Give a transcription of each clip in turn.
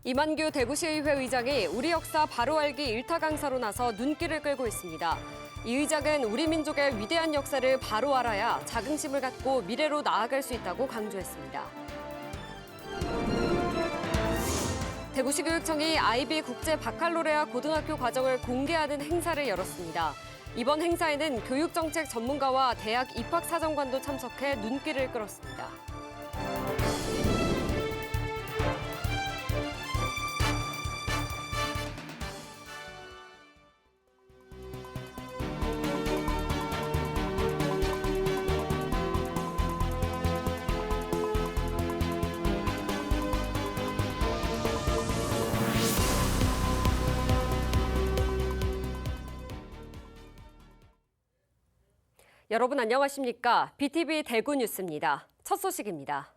이만규 대구시의회 의장이 우리 역사 바로 알기 일타 강사로 나서 눈길을 끌고 있습니다. 이 의장은 우리 민족의 위대한 역사를 바로 알아야 자긍심을 갖고 미래로 나아갈 수 있다고 강조했습니다. 대구시 교육청이 IB 국제 바칼로레아 고등학교 과정을 공개하는 행사를 열었습니다. 이번 행사에는 교육정책 전문가와 대학 입학사정관도 참석해 눈길을 끌었습니다. 여러분 안녕하십니까? BTV 대구 뉴스입니다. 첫 소식입니다.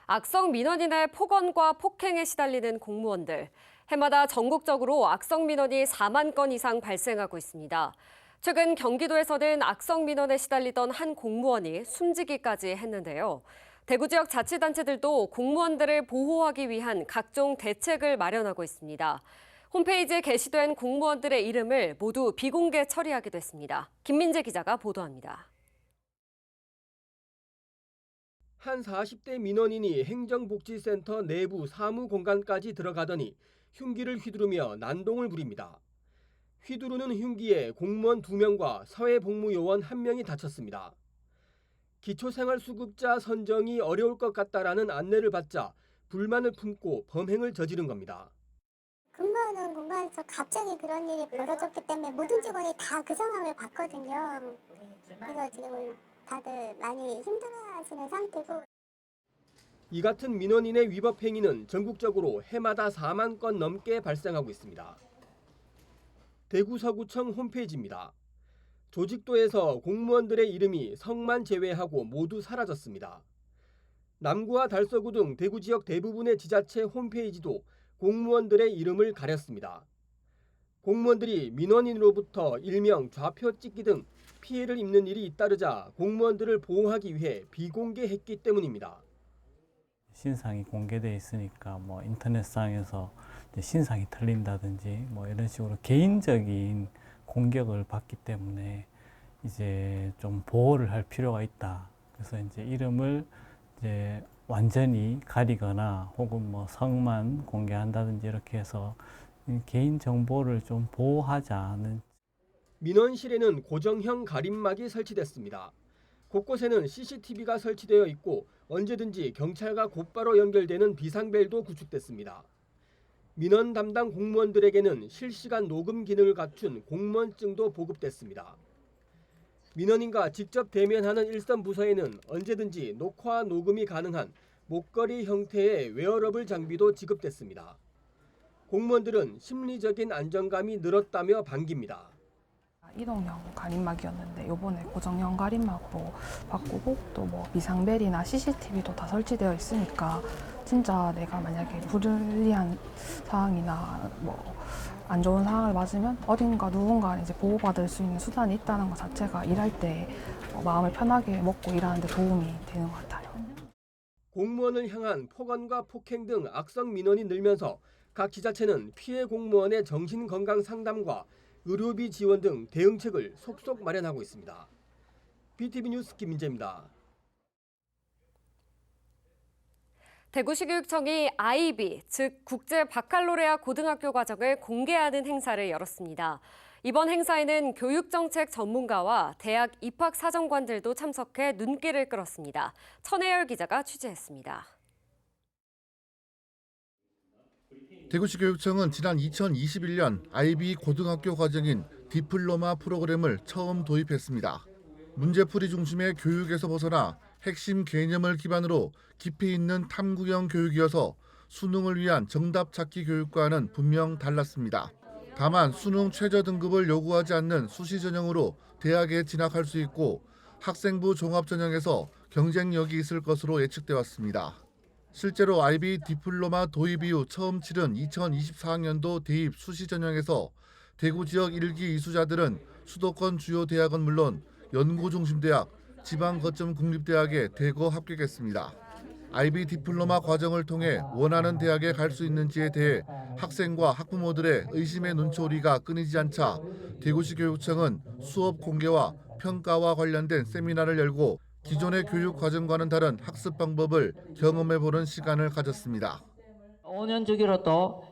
악성 민원인의 폭언과 폭행에 시달리는 공무원들. 해마다 전국적으로 악성 민원이 4만 건 이상 발생하고 있습니다. 최근 경기도에서는 악성 민원에 시달리던 한 공무원이 숨지기까지 했는데요. 대구 지역 자치단체들도 공무원들을 보호하기 위한 각종 대책을 마련하고 있습니다. 홈페이지에 게시된 공무원들의 이름을 모두 비공개 처리하기도 했습니다. 김민재 기자가 보도합니다. 한 40대 민원인이 행정복지센터 내부 사무 공간까지 들어가더니 흉기를 휘두르며 난동을 부립니다. 휘두르는 흉기에 공무원 2명과 사회복무요원 1명이 다쳤습니다. 기초생활수급자 선정이 어려울 것 같다라는 안내를 받자 불만을 품고 범행을 저지른 겁니다. 근무하는 공간에서 갑자기 그런 일이 벌어졌기 때문에 모든 직원이 다 그 상황을 봤거든요. 그래서 지금 다들 많이 힘들어하시는 상태고. 이 같은 민원인의 위법 행위는 전국적으로 해마다 4만 건 넘게 발생하고 있습니다. 대구 서구청 홈페이지입니다. 조직도에서 공무원들의 이름이 성만 제외하고 모두 사라졌습니다. 남구와 달서구 등 대구 지역 대부분의 지자체 홈페이지도 공무원들의 이름을 가렸습니다. 공무원들이 민원인으로부터 일명 좌표 찍기 등 피해를 입는 일이 잇따르자 공무원들을 보호하기 위해 비공개했기 때문입니다. 신상이 공개되어 있으니까 인터넷상에서 신상이 틀린다든지 이런 식으로 개인적인 공격을 받기 때문에 이제 좀 보호를 할 필요가 있다. 그래서 이제 이름을 이제 완전히 가리거나 혹은 성만 공개한다든지 이렇게 해서 개인 정보를 좀 보호하자는. 민원실에는 고정형 가림막이 설치됐습니다. 곳곳에는 CCTV가 설치되어 있고 언제든지 경찰과 곧바로 연결되는 비상벨도 구축됐습니다. 민원 담당 공무원들에게는 실시간 녹음 기능을 갖춘 공무원증도 보급됐습니다. 민원인과 직접 대면하는 일선 부서에는 언제든지 녹화 녹음이 가능한 목걸이 형태의 웨어러블 장비도 지급됐습니다. 공무원들은 심리적인 안정감이 늘었다며 반깁니다. 이동형 가림막이었는데 이번에 고정형 가림막으로 바꾸고 또 비상벨이나 CCTV도 다 설치되어 있으니까 진짜 내가 만약에 불리한 상황이나 안 좋은 상황을 맞으면 어딘가 누군가 이제 보호받을 수 있는 수단이 있다는 것 자체가 일할 때 마음을 편하게 먹고 일하는 데 도움이 되는 것 같아요. 공무원을 향한 폭언과 폭행 등 악성 민원이 늘면서 각 지자체는 피해 공무원의 정신건강 상담과 의료비 지원 등 대응책을 속속 마련하고 있습니다. BTV 뉴스 김민재입니다. 대구시 교육청이 IB, 즉 국제 바칼로레아 고등학교 과정을 공개하는 행사를 열었습니다. 이번 행사에는 교육정책 전문가와 대학 입학사정관들도 참석해 눈길을 끌었습니다. 천혜열 기자가 취재했습니다. 대구시 교육청은 지난 2021년 IB 고등학교 과정인 디플로마 프로그램을 처음 도입했습니다. 문제풀이 중심의 교육에서 벗어나 핵심 개념을 기반으로 깊이 있는 탐구형 교육이어서 수능을 위한 정답 찾기 교육과는 분명 달랐습니다. 다만 수능 최저 등급을 요구하지 않는 수시 전형으로 대학에 진학할 수 있고 학생부 종합 전형에서 경쟁력이 있을 것으로 예측돼 왔습니다. 실제로 IB 디플로마 도입 이후 처음 치른 2024학년도 대입 수시 전형에서 대구 지역 1기 이수자들은 수도권 주요 대학은 물론 연구중심 대학, 지방 거점 국립대학에 대거 합격했습니다. IB 디플로마 과정을 통해 원하는 대학에 갈 수 있는지에 대해 학생과 학부모들의 의심의 눈초리가 끊이지 않자 대구시 교육청은 수업 공개와 평가와 관련된 세미나를 열고 기존의 교육 과정과는 다른 학습 방법을 경험해보는 시간을 가졌습니다. 5년 주기로 또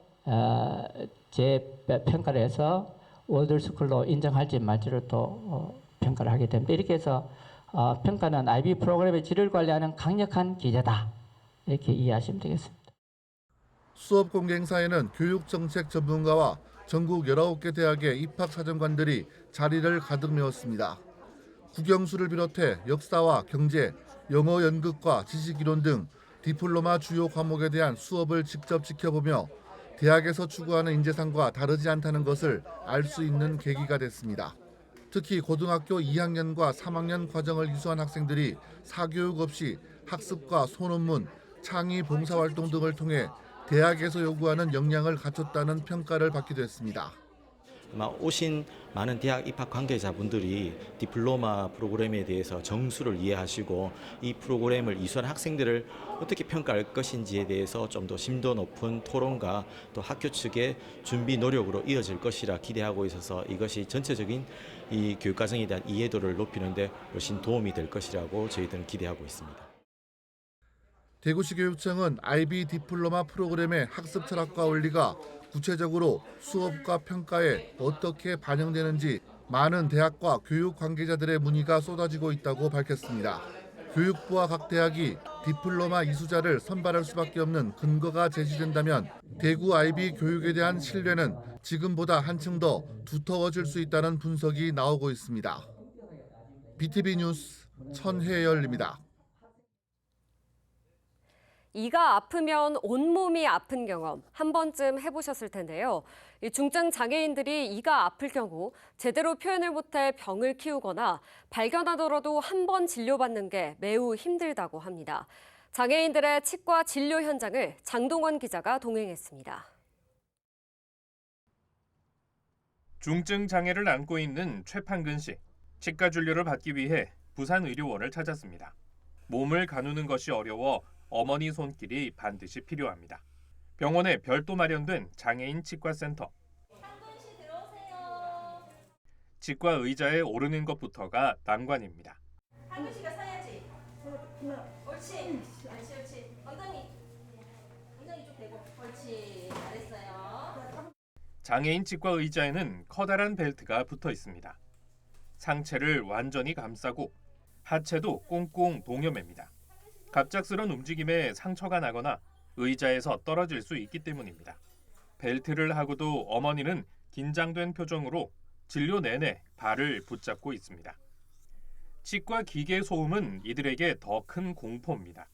재평가를 해서 월드스쿨로 인정할지 말지를 또 평가를 하게 됩니다. 이렇게 해서 평가는 IB 프로그램의 질을 관리하는 강력한 기제다. 이렇게 이해하시면 되겠습니다. 수업 공개 행사에는 교육정책 전문가와 전국 19개 대학의 입학사정관들이 자리를 가득 메웠습니다. 국영수를 비롯해 역사와 경제, 영어 연극과 지식이론 등 디플로마 주요 과목에 대한 수업을 직접 지켜보며 대학에서 추구하는 인재상과 다르지 않다는 것을 알 수 있는 계기가 됐습니다. 특히 고등학교 2학년과 3학년 과정을 이수한 학생들이 사교육 없이 학습과 소논문, 창의 봉사활동 등을 통해 대학에서 요구하는 역량을 갖췄다는 평가를 받기도 했습니다. 아마 오신 많은 대학 입학 관계자분들이 디플로마 프로그램에 대해서 정수를 이해하시고 이 프로그램을 이수한 학생들을 어떻게 평가할 것인지에 대해서 좀 더 심도 높은 토론과 또 학교 측의 준비 노력으로 이어질 것이라 기대하고 있어서 이것이 전체적인 이 교육과정에 대한 이해도를 높이는 데 훨씬 도움이 될 것이라고 저희들은 기대하고 있습니다. 대구시 교육청은 IB 디플로마 프로그램의 학습 철학과 원리가 구체적으로 수업과 평가에 어떻게 반영되는지 많은 대학과 교육 관계자들의 문의가 쏟아지고 있다고 밝혔습니다. 교육부와 각 대학이 디플로마 이수자를 선발할 수밖에 없는 근거가 제시된다면 대구 IB 교육에 대한 신뢰는 지금보다 한층 더 두터워질 수 있다는 분석이 나오고 있습니다. BTV 뉴스 천혜열입니다. 이가 아프면 온몸이 아픈 경험 한 번쯤 해보셨을 텐데요. 이 중증 장애인들이 이가 아플 경우 제대로 표현을 못해 병을 키우거나 발견하더라도 한 번 진료받는 게 매우 힘들다고 합니다. 장애인들의 치과 진료 현장을 장동원 기자가 동행했습니다. 중증 장애를 안고 있는 최판근 씨. 치과 진료를 받기 위해 부산 의료원을 찾았습니다. 몸을 가누는 것이 어려워 어머니 손길이 반드시 필요합니다. 병원에 별도 마련된 장애인 치과센터. 치과 의자에 오르는 것부터가 난관입니다. 한근 씨가 서야지. 옳지. 옳지. 엉덩이 좀 대고. 옳지. 잘했어요. 장애인 치과 의자에는 커다란 벨트가 붙어 있습니다. 상체를 완전히 감싸고 하체도 꽁꽁 동여맵니다. 갑작스런 움직임에 상처가 나거나 의자에서 떨어질 수 있기 때문입니다. 벨트를 하고도 어머니는 긴장된 표정으로 진료 내내 발을 붙잡고 있습니다. 치과 기계 소음은 이들에게 더 큰 공포입니다.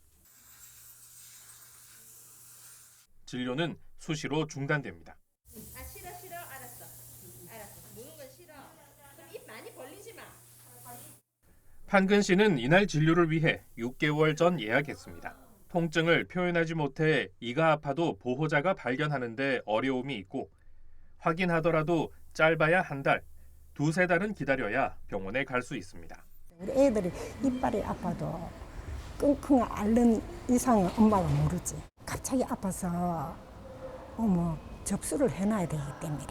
진료는 수시로 중단됩니다. 싫어. 알았어. 무는 건 싫어. 그럼 입 많이 벌리지 마. 판근 씨는 이날 진료를 위해 6개월 전 예약했습니다. 통증을 표현하지 못해 이가 아파도 보호자가 발견하는데 어려움이 있고 확인하더라도 짧아야 한 달, 두세 달은 기다려야 병원에 갈 수 있습니다. 우리 애들이 이빨이 아파도 끙끙 앓는 이상은 엄마가 모르지. 갑자기 아파서 접수를 해놔야 되기 때문에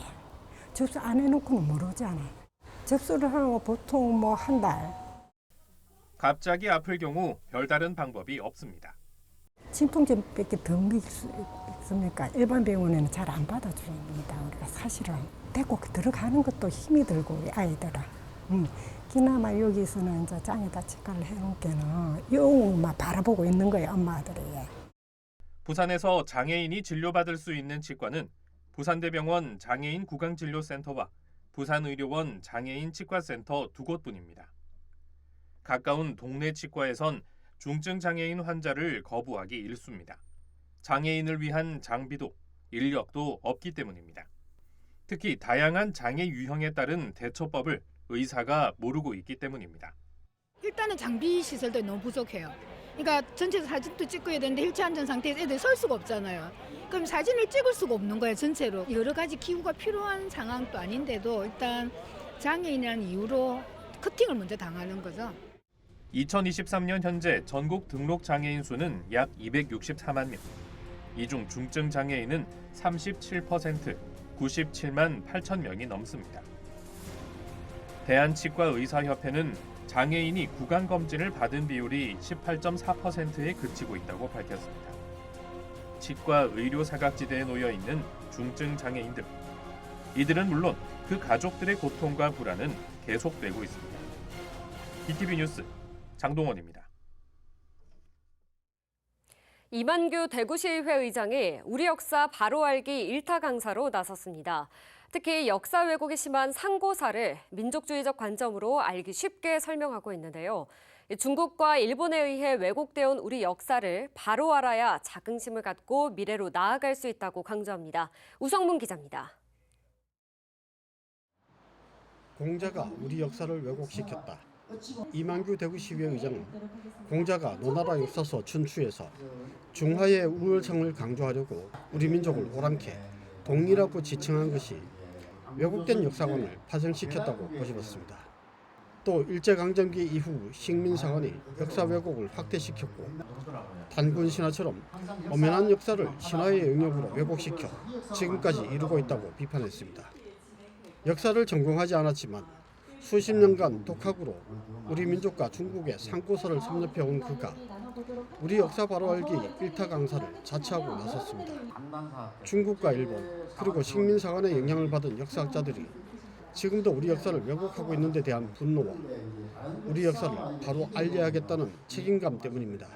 접수 안 해놓고는 모르잖아. 접수를 하면 보통 한 달. 갑자기 아플 경우 별다른 방법이 없습니다. 진통제밖에 더 먹일 수 있습니까? 일반 병원에는 잘 안 받아줍니다. 우리가 사실은 데리고 들어가는 것도 힘이 들고 우리 아이들아. 그나마 여기서는 이제 짱에다 치과를 해놓게는 영웅만 바라보고 있는 거예요, 엄마들이. 부산에서 장애인이 진료받을 수 있는 치과는 부산대병원 장애인 구강진료센터와 부산의료원 장애인 치과센터 2곳뿐입니다. 가까운 동네 치과에선 중증 장애인 환자를 거부하기 일쑤입니다. 장애인을 위한 장비도 인력도 없기 때문입니다. 특히 다양한 장애 유형에 따른 대처법을 의사가 모르고 있기 때문입니다. 일단은 장비 시설도 너무 부족해요. 그러니까 전체 사진도 찍어야 되는데 휠체어 안전 상태에서 애들 설 수가 없잖아요. 그럼 사진을 찍을 수가 없는 거예요, 전체로. 여러 가지 기구가 필요한 상황도 아닌데도 일단 장애인이라는 이유로 커팅을 먼저 당하는 거죠. 2023년 현재 전국 등록 장애인 수는 약 264만 명. 이 중 중증 장애인은 37%, 97만 8천 명이 넘습니다. 대한치과의사협회는 장애인이 구강검진을 받은 비율이 18.4%에 그치고 있다고 밝혔습니다. 치과 의료 사각지대에 놓여 있는 중증 장애인들. 이들은 물론 그 가족들의 고통과 불안은 계속되고 있습니다. BTV 뉴스 장동원입니다. 이만규 대구시의회 의장이 우리 역사 바로 알기 일타 강사로 나섰습니다. 특히 역사 왜곡이 심한 상고사를 민족주의적 관점으로 알기 쉽게 설명하고 있는데요. 중국과 일본에 의해 왜곡되어 온 우리 역사를 바로 알아야 자긍심을 갖고 미래로 나아갈 수 있다고 강조합니다. 우성문 기자입니다. 공자가 우리 역사를 왜곡시켰다. 이만규 대구시의회 의장은 공자가 노나라 역사서 춘추에서 중화의 우월성을 강조하려고 우리 민족을 오랑캐, 동이라고 지칭한 것이 왜곡된 역사관을 파생시켰다고 꼬집었습니다. 또 일제강점기 이후 식민사관이 역사 왜곡을 확대시켰고 단군 신화처럼 엄연한 역사를 신화의 영역으로 왜곡시켜 지금까지 이루고 있다고 비판했습니다. 역사를 전공하지 않았지만 수십 년간 독학으로 우리 민족과 중국의 상고서를 섭렵해온 그가 우리 역사 바로 알기 일타 강사를 자처하고 나섰습니다. 중국과 일본 그리고 식민사관의 영향을 받은 역사학자들이 지금도 우리 역사를 왜곡하고 있는 데 대한 분노와 우리 역사를 바로 알려야겠다는 책임감 때문입니다.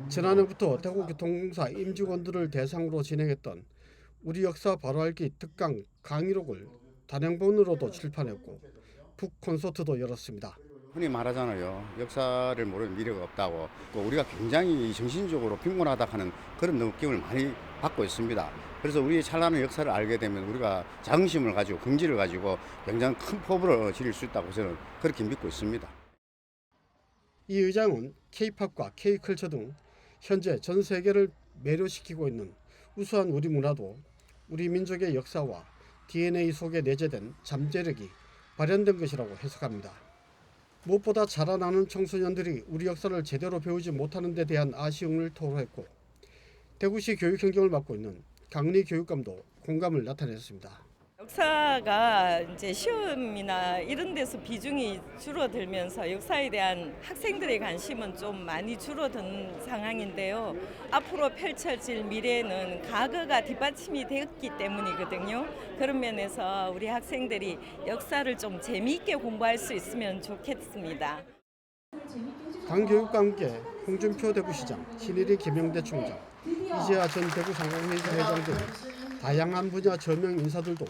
지난해부터 대구교통공사 임직원들을 대상으로 진행했던 우리 역사 바로 알기 특강 강의록을 단행본으로도 출판했고 북 콘서트도 열었습니다. 흔히 말하잖아요. 역사를 모르는 미래가 없다고. 또 우리가 굉장히 정신적으로 빈곤하다 하는 그런 느낌을 많이 받고 있습니다. 그래서 우리의 찬란한 역사를 알게 되면 우리가 자긍심을 가지고 긍지를 가지고 굉장히 큰 포부를 지닐 수 있다고 저는 그렇게 믿고 있습니다. 이 의장은 K-팝과 K-컬처 등 현재 전 세계를 매료시키고 있는 우수한 우리 문화도 우리 민족의 역사와 DNA 속에 내재된 잠재력이 발현된 것이라고 해석합니다. 무엇보다 자라나는 청소년들이 우리 역사를 제대로 배우지 못하는 데 대한 아쉬움을 토로했고 대구시 교육행정을 맡고 있는 강은희 교육감도 공감을 나타냈습니다. 역사가 이제 시험이나 이런 데서 비중이 줄어들면서 역사에 대한 학생들의 관심은 좀 많이 줄어든 상황인데요. 앞으로 펼쳐질 미래는 과거가 뒷받침이 되었기 때문이거든요. 그런 면에서 우리 학생들이 역사를 좀 재미있게 공부할 수 있으면 좋겠습니다. 강 교육과 함께 홍준표 대구시장, 신일희 김영대 총장, 이재하 전 대구상공회의소 회장 등 다양한 분야 저명 인사들도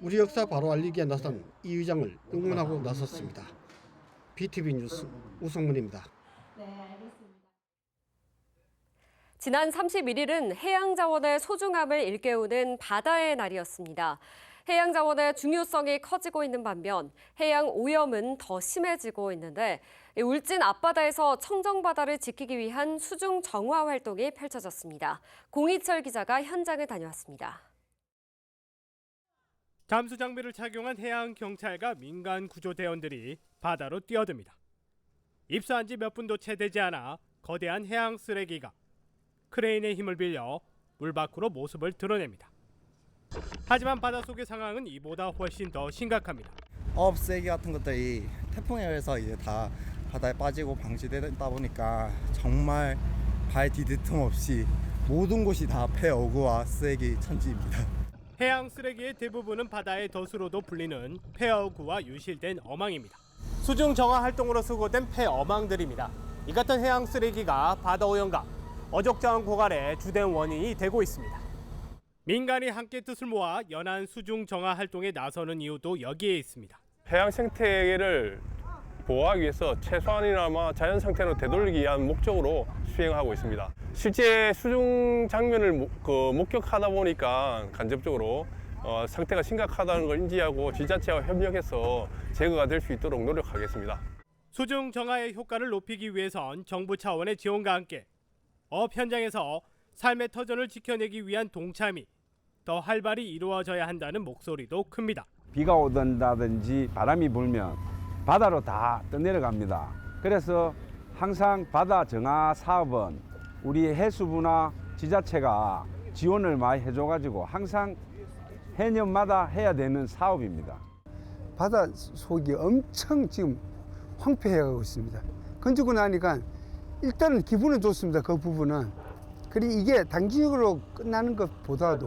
우리 역사 바로 알리기에 나선 이 의장을 응원하고 나섰습니다. BTV 뉴스 우성문입니다. 지난 31일은 해양자원의 소중함을 일깨우는 바다의 날이었습니다. 해양자원의 중요성이 커지고 있는 반면 해양 오염은 더 심해지고 있는데 울진 앞바다에서 청정바다를 지키기 위한 수중 정화 활동이 펼쳐졌습니다. 공희철 기자가 현장을 다녀왔습니다. 잠수 장비를 착용한 해양 경찰과 민간 구조대원들이 바다로 뛰어듭니다. 입수한 지 몇 분도 채 되지 않아 거대한 해양 쓰레기가 크레인의 힘을 빌려 물 밖으로 모습을 드러냅니다. 하지만 바닷속의 상황은 이보다 훨씬 더 심각합니다. 어업 쓰레기 같은 것들이 태풍에 의해서 이제 다 바다에 빠지고 방치되다 보니까 정말 발 디딜 틈 없이 모든 곳이 다 폐어구와 쓰레기 천지입니다. 해양 쓰레기의 대부분은 바다의 덫으로도 불리는 폐어구와 유실된 어망입니다. 수중 정화 활동으로 수거된 폐어망들입니다. 이 같은 해양 쓰레기가 바다 오염과 어족자원 고갈의 주된 원인이 되고 있습니다. 민간이 함께 뜻을 모아 연안 수중 정화 활동에 나서는 이유도 여기에 있습니다. 해양 생태계를 보호하기 위해서 최소한이나마 자연 상태로 되돌리기 위한 목적으로 수행하고 있습니다. 실제 수중 장면을 목격하다 보니까 간접적으로 상태가 심각하다는 걸 인지하고 지자체와 협력해서 제거가 될 수 있도록 노력하겠습니다. 수중 정화의 효과를 높이기 위해선 정부 차원의 지원과 함께 업 현장에서 삶의 터전을 지켜내기 위한 동참이 더 활발히 이루어져야 한다는 목소리도 큽니다. 비가 오든다든지 바람이 불면 바다로 다 떠내려갑니다. 그래서 항상 바다 정화 사업은 우리 해수부나 지자체가 지원을 많이 해줘가지고 항상 해년마다 해야 되는 사업입니다. 바다 속이 엄청 지금 황폐해가고 있습니다. 건지고 나니까 일단은 기분은 좋습니다. 그 부분은. 그리고 이게 단기적으로 끝나는 것보다도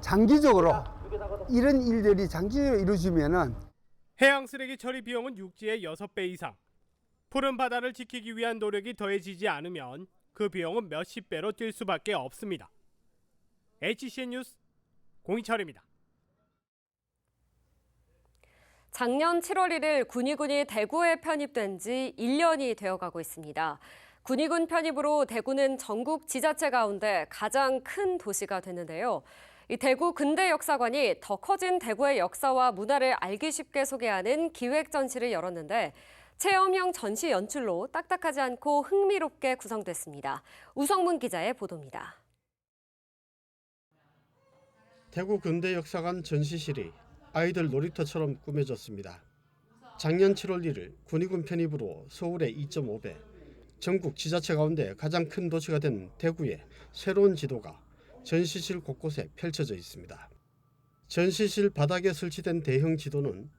장기적으로 이런 일들이 장기적으로 이루어지면은 해양 쓰레기 처리 비용은 육지의 6배 이상. 푸른 바다를 지키기 위한 노력이 더해지지 않으면 그 비용은 몇십 배로 뛸 수밖에 없습니다. HCN 뉴스 공희철입니다. 작년 7월 1일 군위군이 대구에 편입된 지 1년이 되어가고 있습니다. 군위군 편입으로 대구는 전국 지자체 가운데 가장 큰 도시가 됐는데요. 이 대구 근대역사관이 더 커진 대구의 역사와 문화를 알기 쉽게 소개하는 기획 전시를 열었는데 체험형 전시 연출로 딱딱하지 않고 흥미롭게 구성됐습니다. 우성문 기자의 보도입니다. 대구 근대역사관 전시실이 아이들 놀이터처럼 꾸며졌습니다. 작년 7월 1일 군위군 편입으로 서울의 2.5배, 전국 지자체 가운데 가장 큰 도시가 된 대구의 새로운 지도가 전시실 곳곳에 펼쳐져 있습니다. 전시실 바닥에 설치된 대형 지도는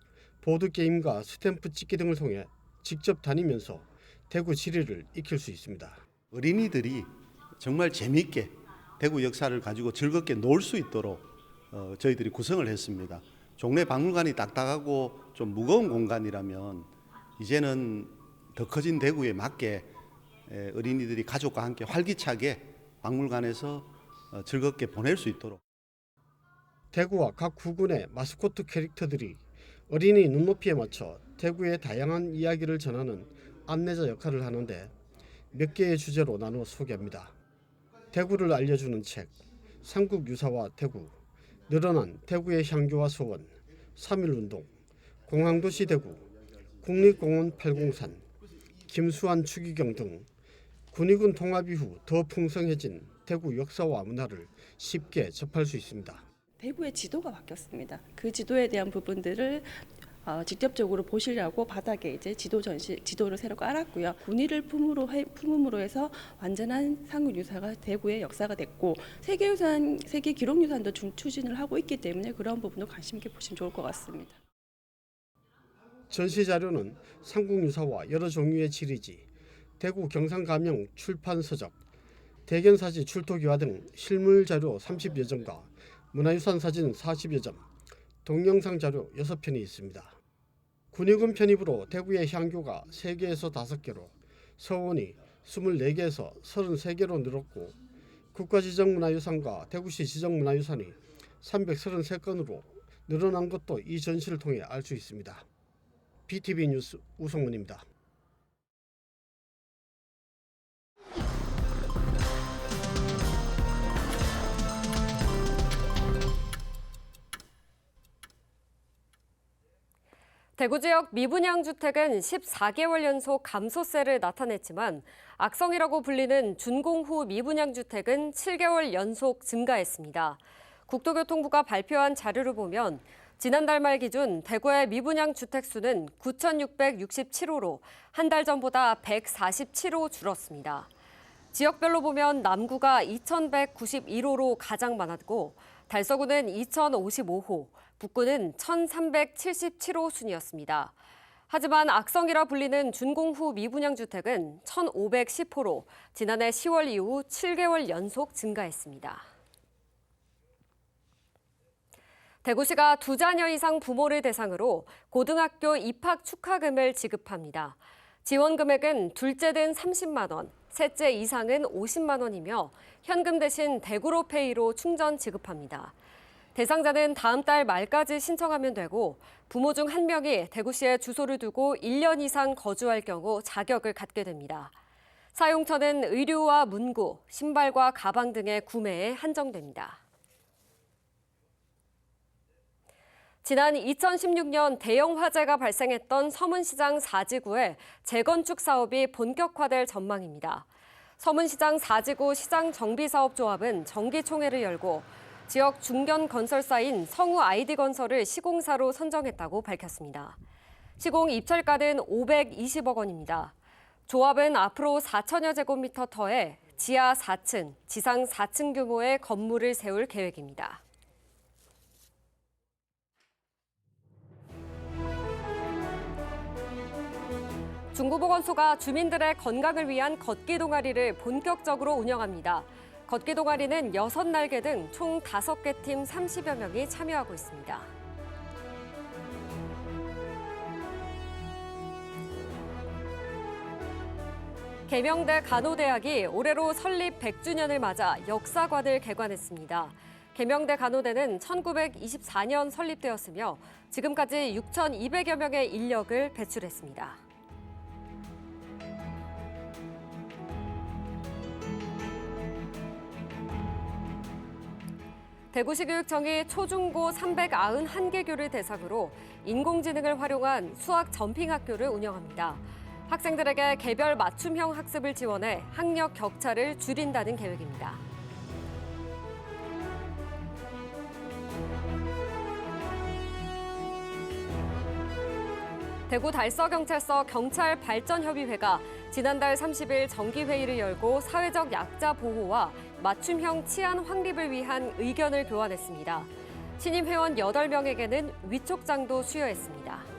보드게임과 스탬프 찍기 등을 통해 직접 다니면서 대구 지리를 익힐 수 있습니다. 어린이들이 정말 재미있게 대구 역사를 가지고 즐겁게 놀 수 있도록 저희들이 구성을 했습니다. 종래 박물관이 딱딱하고 좀 무거운 공간이라면 이제는 더 커진 대구에 맞게 어린이들이 가족과 함께 활기차게 박물관에서 즐겁게 보낼 수 있도록. 대구와 각 구군의 마스코트 캐릭터들이 어린이 눈높이에 맞춰 대구의 다양한 이야기를 전하는 안내자 역할을 하는데 몇 개의 주제로 나누어 소개합니다. 대구를 알려주는 책, 삼국유사와 대구, 늘어난 대구의 향교와 소원, 3.1운동, 공항도시 대구, 국립공원 팔공산, 김수환 추기경 등 군위군 통합 이후 더 풍성해진 대구 역사와 문화를 쉽게 접할 수 있습니다. 대구의 지도가 바뀌었습니다. 그 지도에 대한 부분들을 직접적으로 보시려고 바닥에 이제 지도를 새로 깔았고요. 군위를 품음으로 해서 완전한 상국유사가 대구의 역사가 됐고 세계 기록유산도 추진을 하고 있기 때문에 그런 부분도 관심 있게 보시면 좋을 것 같습니다. 전시 자료는 삼국유사와 여러 종류의 지리지, 대구 경상감영 출판 서적, 대견사지 출토기와 등 실물 자료 30여 점과 문화유산 사진 40여 점, 동영상 자료 6편이 있습니다. 군위군 편입으로 대구의 향교가 3개에서 5개로, 서원이 24개에서 33개로 늘었고 국가지정문화유산과 대구시 지정문화유산이 333건으로 늘어난 것도 이 전시를 통해 알 수 있습니다. BTV 뉴스 우성문입니다. 대구 지역 미분양 주택은 14개월 연속 감소세를 나타냈지만 악성이라고 불리는 준공 후 미분양 주택은 7개월 연속 증가했습니다. 국토교통부가 발표한 자료를 보면 지난달 말 기준 대구의 미분양 주택 수는 9,667호로 한 달 전보다 147호 줄었습니다. 지역별로 보면 남구가 2,191호로 가장 많았고 달서구는 2,055호, 북구는 1,377호 순이었습니다. 하지만 악성이라 불리는 준공 후 미분양 주택은 1,510호로 지난해 10월 이후 7개월 연속 증가했습니다. 대구시가 2자녀 이상 부모를 대상으로 고등학교 입학 축하금을 지급합니다. 지원 금액은 둘째든 30만 원, 셋째 이상은 50만 원이며 현금 대신 대구로페이로 충전 지급합니다. 대상자는 다음 달 말까지 신청하면 되고 부모 중 한 명이 대구시에 주소를 두고 1년 이상 거주할 경우 자격을 갖게 됩니다. 사용처는 의류와 문구, 신발과 가방 등의 구매에 한정됩니다. 지난 2016년 대형 화재가 발생했던 서문시장 4지구에 재건축 사업이 본격화될 전망입니다. 서문시장 4지구 시장정비사업조합은 정기총회를 열고 지역 중견 건설사인 성우 아이디건설을 시공사로 선정했다고 밝혔습니다. 시공 입찰가는 520억 원입니다. 조합은 앞으로 4천여 제곱미터 터에 지하 4층, 지상 4층 규모의 건물을 세울 계획입니다. 중부보건소가 주민들의 건강을 위한 걷기 동아리를 본격적으로 운영합니다. 걷기 동아리는 6날개 등 총 5개 팀 30여 명이 참여하고 있습니다. 계명대 간호대학이 올해로 설립 100주년을 맞아 역사관을 개관했습니다. 계명대 간호대는 1924년 설립되었으며 지금까지 6,200여 명의 인력을 배출했습니다. 대구시 교육청이 초중고 391개 교를 대상으로 인공지능을 활용한 수학 점핑 학교를 운영합니다. 학생들에게 개별 맞춤형 학습을 지원해 학력 격차를 줄인다는 계획입니다. 대구 달서경찰서 경찰발전협의회가 지난달 30일 정기회의를 열고 사회적 약자 보호와 맞춤형 치안 확립을 위한 의견을 교환했습니다. 신임 회원 8명에게는 위촉장도 수여했습니다.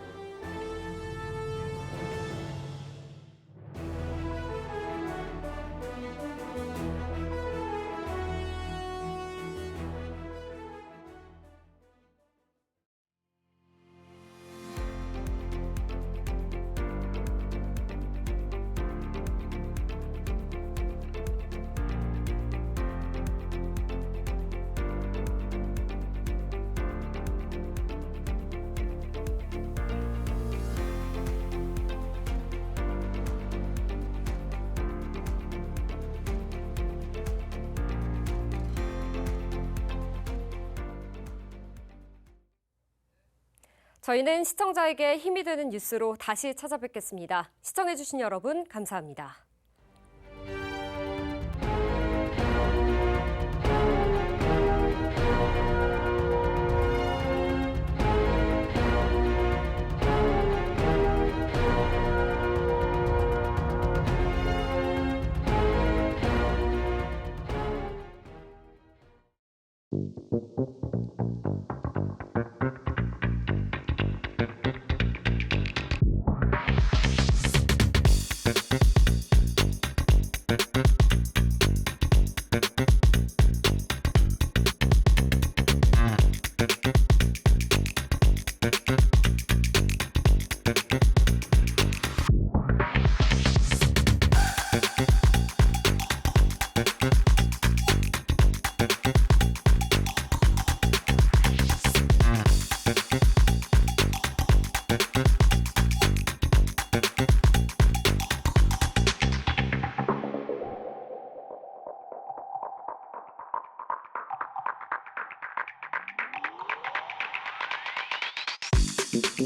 저희는 시청자에게 힘이 되는 뉴스로 다시 찾아뵙겠습니다. 시청해주신 여러분 감사합니다.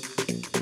Thank you.